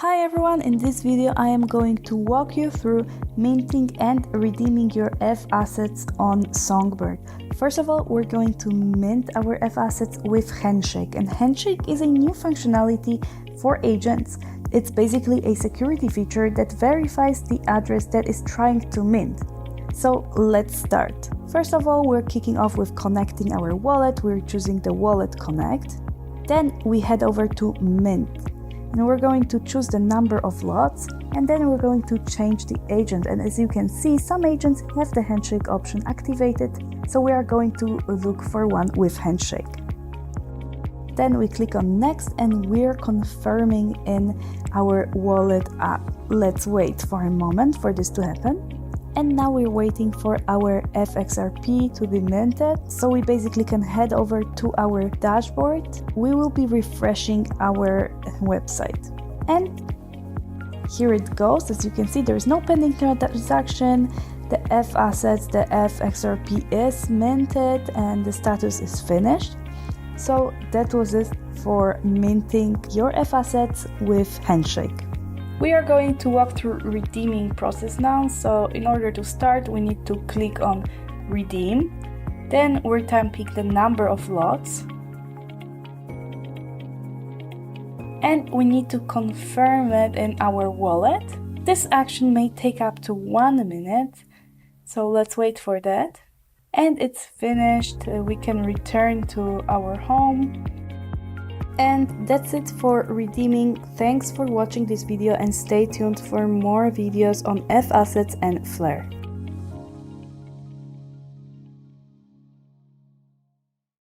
Hi everyone, in this video I am going to walk you through minting and redeeming your F assets on Songbird. First of all, we're going to mint our F assets with Handshake, and Handshake is a new functionality for agents. It's basically a security feature that verifies the address that is trying to mint. So let's start. First of all, we're kicking off with connecting our wallet. We're choosing the wallet connect. Then we head over to mint. And we're going to choose the number of lots, and then we're going to change the agent. And as you can see, some agents have the handshake option activated, so we are going to look for one with handshake. Then we click on next and we're confirming in our wallet app. Let's wait for a moment for this to happen. And now we're waiting for our FXRP to be minted, so we basically can head over to our dashboard. We will be refreshing our website. And here it goes. As you can see, there is no pending transaction. The F assets, the FXRP is minted and the status is finished. So that was it for minting your F assets with Handshake. We are going to walk through redeeming process now. So in order to start, we need to click on redeem. Then we're typing the number of lots. And we need to confirm it in our wallet. This action may take up to 1 minute. So let's wait for that. And it's finished. We can return to our home. And that's it for redeeming. Thanks for watching this video and stay tuned for more videos on F assets and Flare.